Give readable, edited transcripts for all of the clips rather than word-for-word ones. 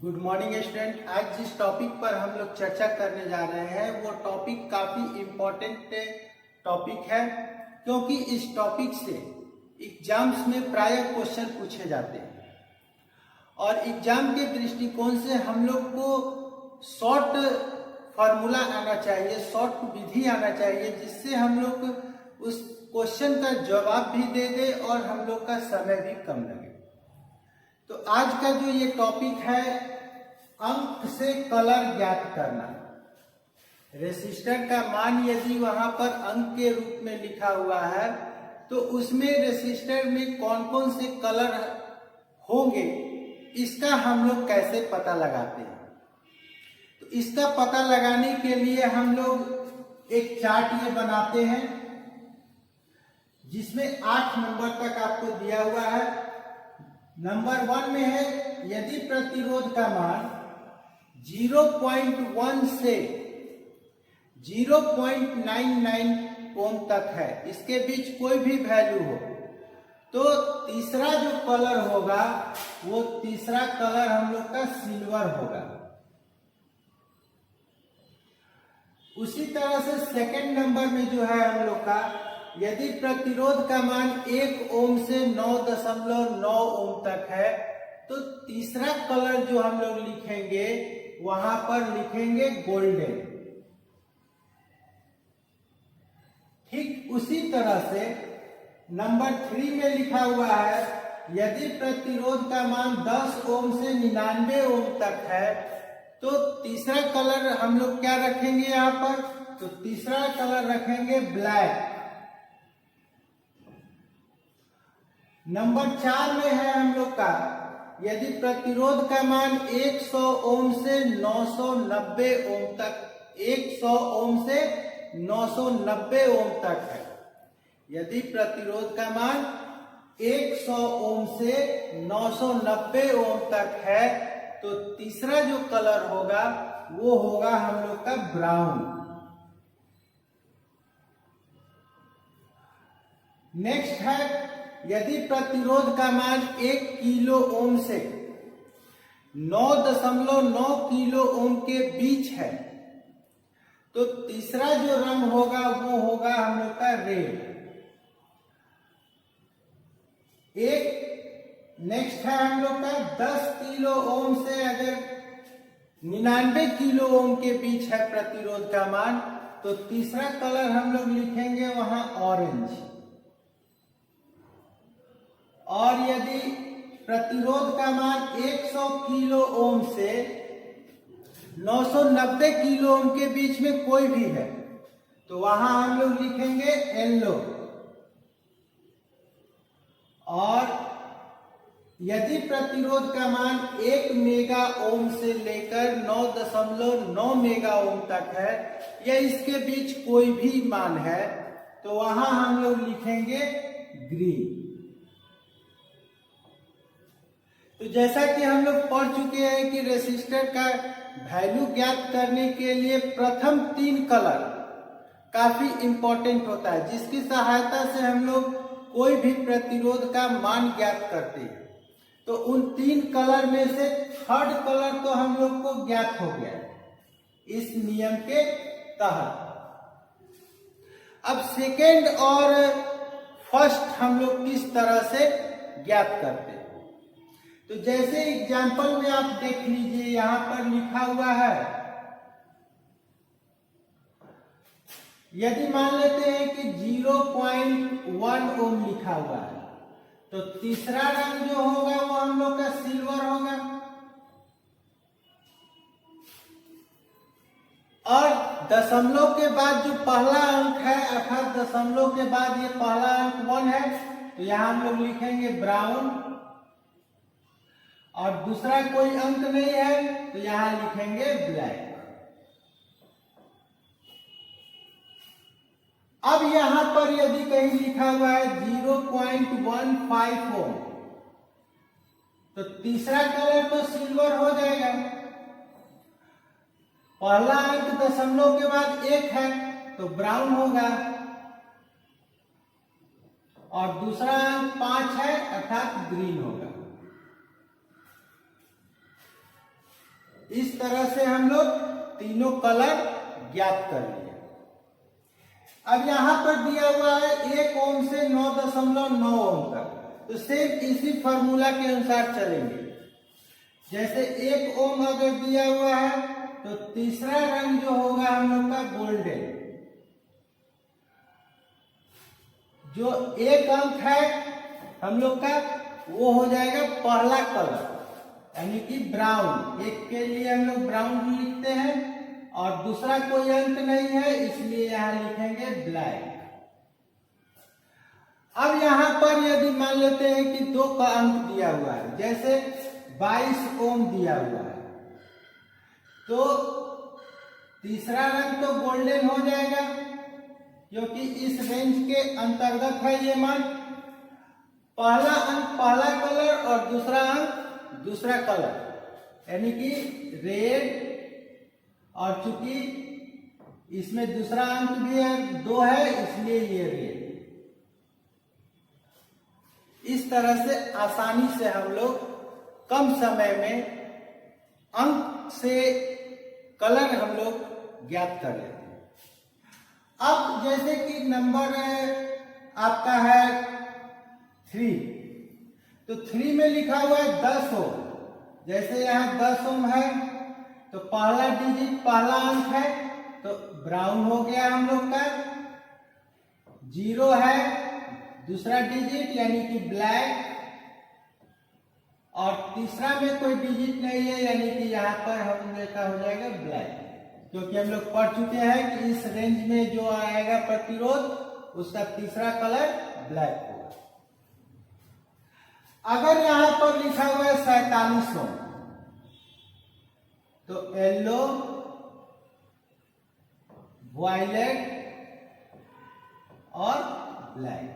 Good morning student. आज जिस topic पर हम लोग चर्चा करने जा रहे हैं वो टॉपिक काफी इम्पोर्टेंट टॉपिक है, क्योंकि इस टॉपिक से एग्जाम्स में प्रायः क्वेश्चन पूछे जाते हैं और एग्जाम के दृष्टिकोण से हम लोग को शॉर्ट फार्मूला आना चाहिए, शॉर्ट विधि आना चाहिए, जिससे हम लोग उस क्वेश्चन का जवाब भी दे दे और हम लोग का समय भी कम लगे। तो आज का जो ये टॉपिक है, अंक से कलर ज्ञात करना। रेसिस्टर का मान यदि वहां पर अंक के रूप में लिखा हुआ है तो उसमें रेसिस्टर में कौन कौन से कलर होंगे, इसका हम लोग कैसे पता लगाते हैं। तो इसका पता लगाने के लिए हम लोग एक चार्ट ये बनाते हैं जिसमें 8 नंबर तक आपको दिया हुआ है। नंबर 1 में है यदि प्रतिरोध का मान 0.1 से 0.99 ओम तक है, इसके बीच कोई भी वैल्यू हो, तो तीसरा जो कलर होगा वो तीसरा कलर हम लोग का सिल्वर होगा। उसी तरह से सेकंड नंबर में जो है हम लोग का, यदि प्रतिरोध का मान 1 ओम से 9.9 ओम तक है, तो तीसरा कलर जो हम लोग लिखेंगे वहां पर लिखेंगे गोल्डन। ठीक उसी तरह से नंबर 3 में लिखा हुआ है यदि प्रतिरोध का मान 10 ओम से 99 ओम तक है, तो तीसरा कलर हम लोग क्या रखेंगे यहाँ पर, तो तीसरा कलर रखेंगे ब्लैक। नंबर 4 में है हम लोग का यदि प्रतिरोध का मान 100 ओम से 990 ओम तक, 100 ओम से 990 ओम तक है। यदि प्रतिरोध का मान 100 ओम से 990 ओम तक है, तो तीसरा जो कलर होगा वो होगा हम लोग का ब्राउन। नेक्स्ट है यदि प्रतिरोध का मान 1 किलो ओम से 9.9 किलो ओम के बीच है, तो तीसरा जो रंग होगा वो होगा हम लोग का रेड। नेक्स्ट है हम लोग का 10 किलो ओम से अगर 99 किलो ओम के बीच है प्रतिरोध का मान, तो तीसरा कलर हम लोग लिखेंगे वहां ऑरेंज। और यदि प्रतिरोध का मान 100 किलो ओम से 990 किलो ओम के बीच में कोई भी है, तो वहां हम लोग लिखेंगे येलो। और यदि प्रतिरोध का मान 1 मेगा ओम से लेकर 9.9 मेगा ओम तक है या इसके बीच कोई भी मान है, तो वहां हम लोग लिखेंगे ग्रीन। तो जैसा कि हम लोग पढ़ चुके हैं कि रेसिस्टर का वैल्यू ज्ञात करने के लिए प्रथम 3 कलर काफी इंपॉर्टेंट होता है, जिसकी सहायता से हम लोग कोई भी प्रतिरोध का मान ज्ञात करते हैं। तो उन 3 कलर में से थर्ड कलर तो हम लोग को ज्ञात हो गया इस नियम के तहत। अब सेकेंड और फर्स्ट हम लोग किस तरह से ज्ञात करते हैं, तो जैसे एग्जाम्पल में आप देख लीजिए, यहां पर लिखा हुआ है यदि मान लेते हैं कि 0.1 ओम लिखा हुआ है, तो तीसरा रंग जो होगा वो हम लोग का सिल्वर होगा। और दशमलव के बाद जो पहला अंक है, अर्थात दशमलव के बाद ये पहला अंक 1 है, तो यहां हम लोग लिखेंगे ब्राउन। और दूसरा कोई अंक नहीं है तो यहां लिखेंगे ब्लैक। अब यहां पर यदि कहीं लिखा हुआ है 0.15 ओम, तो तीसरा कलर तो सिल्वर हो जाएगा। पहला अंक दशमलव के बाद 1 है तो ब्राउन होगा, और दूसरा अंक 5 है अर्थात ग्रीन होगा। इस तरह से हम लोग तीनों कलर ज्ञात कर लिए। अब यहां पर दिया हुआ है 1 ओम से 9.9 ओम तक, तो सिर्फ इसी फॉर्मूला के अनुसार चलेंगे। जैसे 1 ओम अगर दिया हुआ है तो तीसरा रंग जो होगा हम लोग का गोल्डन, जो 1 अंक है हम लोग का वो हो जाएगा पहला कलर यानी कि ब्राउन। 1 के लिए हम लोग ब्राउन लिखते हैं और दूसरा कोई अंक नहीं है इसलिए यहां लिखेंगे ब्लैक। अब यहां पर यदि मान लेते हैं कि 2 का अंक दिया हुआ है, जैसे 22 ओम दिया हुआ है, तो तीसरा रंग तो गोल्डन हो जाएगा क्योंकि इस रेंज के अंतर्गत है ये मान। पहला अंक पहला कलर और दूसरा अंक दूसरा कलर यानी कि रेड, और चूंकि इसमें दूसरा अंक भी है 2 है इसलिए ये रेड। इस तरह से आसानी से हम लोग कम समय में अंक से कलर हम लोग ज्ञात कर लेते हैं। अब जैसे कि नंबर आपका है 3, तो 3 में लिखा हुआ है 10 ओम। जैसे यहाँ 10 ओम है तो पहला डिजिट पहला अंक है तो ब्राउन हो गया हम लोग का। 0 है दूसरा डिजिट यानी कि ब्लैक, और तीसरा में कोई डिजिट नहीं है यानी कि यहाँ पर हम लोग का हो जाएगा ब्लैक, क्योंकि हम लोग पढ़ चुके हैं कि इस रेंज में जो आएगा प्रतिरोध उसका तीसरा कलर ब्लैक होगा। अगर यहां पर लिखा हुआ है 47 ओम तो येलो, वायलेट और ब्लैक।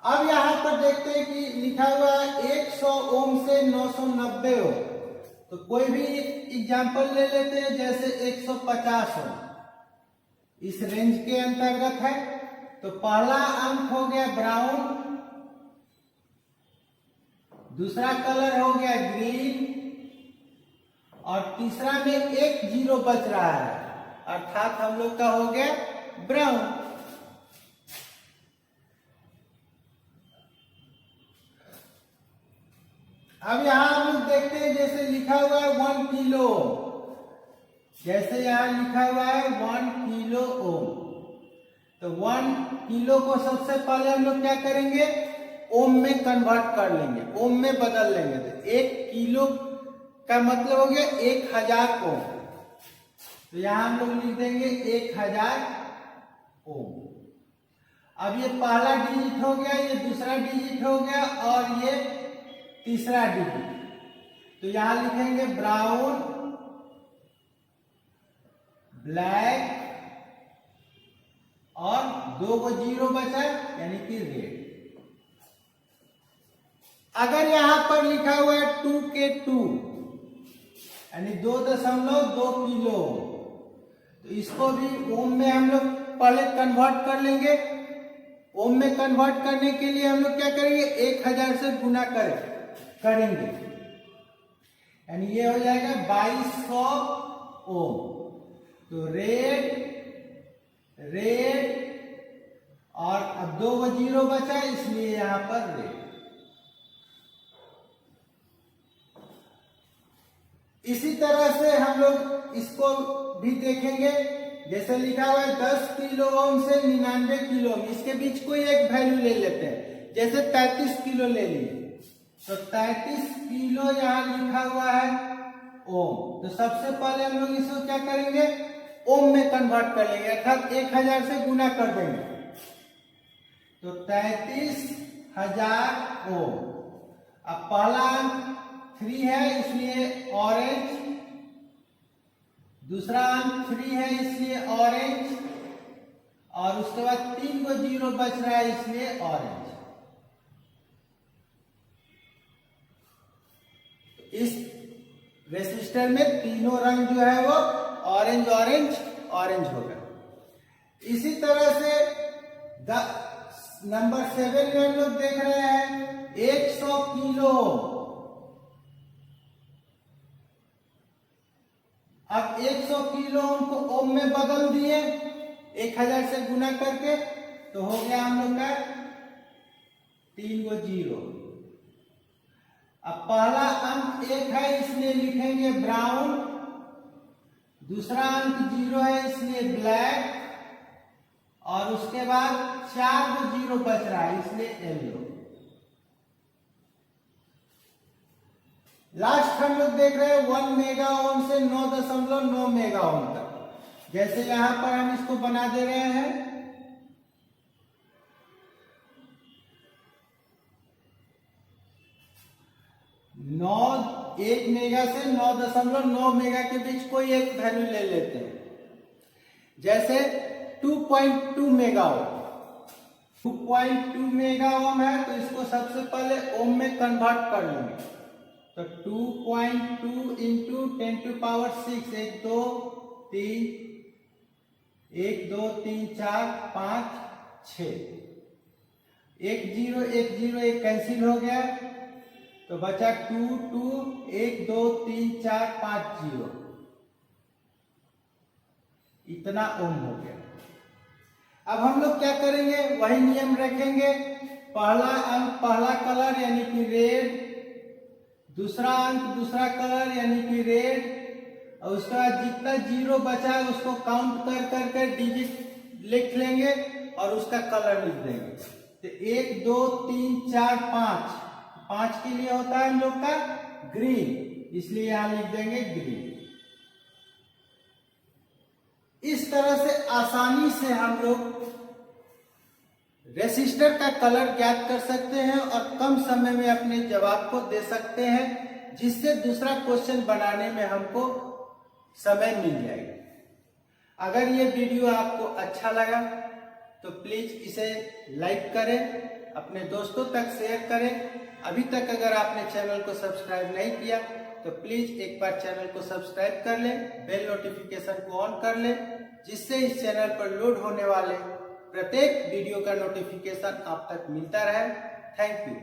अब यहां पर देखते हैं कि लिखा हुआ है 100 ओम से 990 ओम, तो कोई भी एग्जाम्पल ले लेते हैं। जैसे 150 ओम इस रेंज के अंतर्गत है, तो पहला अंक हो गया ब्राउन, दूसरा कलर हो गया ग्रीन, और तीसरा में एक 0 बच रहा है अर्थात हम लोग का हो गया ब्राउन। अब यहां हम लोग देखते हैं जैसे लिखा हुआ है 1 किलो, जैसे यहां लिखा हुआ है 1 किलो ओम, तो 1 किलो को सबसे पहले हम लोग क्या करेंगे ओम में कन्वर्ट कर लेंगे, ओम में बदल लेंगे। तो 1 किलो का मतलब हो गया 1000 ओम, तो यहां हम लोग लिख देंगे 1000 ओम। अब ये पहला डिजिट हो गया, ये दूसरा डिजिट हो गया और ये तीसरा डिजिट, तो यहां लिखेंगे ब्राउन, ब्लैक और 2 को 0 बचा यानी कि रेड। अगर यहां पर लिखा हुआ है 2 के 2 यानी 2.2 किलो, तो इसको भी ओम में हम लोग पहले कन्वर्ट कर लेंगे। ओम में कन्वर्ट करने के लिए हम लोग क्या करेंगे 1000 से गुना करेंगे यानी ये हो जाएगा 2200 ओम। तो रेड और अब 2 को 0 बचा इसलिए यहां पर रेड। इसी तरह से हम लोग इसको भी देखेंगे। जैसे लिखा हुआ है 10 किलो ओम से 99 किलो ओम, इसके बीच कोई एक वैल्यू ले लेते हैं। जैसे 33 किलो ले लिए तो 33 किलो यहां लिखा हुआ है ओम, तो सबसे पहले हम लोग इसको क्या करेंगे ओम में कन्वर्ट कर लेंगे अर्थात 1000 से गुना कर देंगे। तो 33000 ओम। अब पहला अंक 3 है इसलिए ऑरेंज, दूसरा अंक 3 है इसलिए ऑरेंज, और उसके बाद 3 को 0 बच रहा है इसलिए ऑरेंज। इस रेसिस्टर में तीनों रंग जो है वो ऑरेंज ऑरेंज ऑरेंज होगा। इसी तरह से नंबर 7 में हम लोग देख रहे हैं 100 किलो, 100 किलो ओम को ओम में बदल दिए 1000 से गुना करके, तो हो गया हम लोग का 3 गो 0। अब पहला अंक 1 है इसलिए लिखेंगे ब्राउन, दूसरा अंक 0 है इसलिए ब्लैक, और उसके बाद 4 गो 0 बच रहा है इसलिए येलो। लास्ट हम लोग देख रहे हैं 1 मेगा ओम से 9.9 मेगा ओम तक। जैसे यहां पर हम इसको बना दे रहे हैं, 1 मेगा से 9.9 मेगा के बीच कोई एक वैल्यू ले लेते हैं। जैसे 2.2 मेगा ओम, 2.2 मेगा ओम है तो इसको सबसे पहले ओम में कन्वर्ट कर लेंगे। तो 2.2 इंटू 10⁻⁶, 1 2 3 1 2 3 4 5 6, 1 0 1 0 1 कैंसिल हो गया, तो बचा 2 2 1 2 3 4 5 0, इतना ओम हो गया। अब हम लोग क्या करेंगे, वही नियम रखेंगे। पहला अंक पहला कलर यानी कि रेड, दूसरा अंक दूसरा कलर यानी कि रेड, और उसके बाद जितना 0 बचा है उसको काउंट कर करके डिजिट लिख लेंगे और उसका कलर लिख देंगे। तो 1 2 3 4 5 के लिए होता है हम लोग का ग्रीन, इसलिए यहां लिख देंगे ग्रीन। इस तरह से आसानी से हम लोग रेसिस्टर का कलर ज्ञात कर सकते हैं और कम समय में अपने जवाब को दे सकते हैं, जिससे दूसरा क्वेश्चन बनाने में हमको समय मिल जाएगा। अगर ये वीडियो आपको अच्छा लगा तो प्लीज इसे लाइक करें, अपने दोस्तों तक शेयर करें। अभी तक अगर आपने चैनल को सब्सक्राइब नहीं किया तो प्लीज एक बार चैनल को सब्सक्राइब कर लें, बेल नोटिफिकेशन को ऑन कर लें, जिससे इस चैनल पर लोड होने वाले प्रत्येक वीडियो का नोटिफिकेशन आप तक मिलता रहे। Thank you.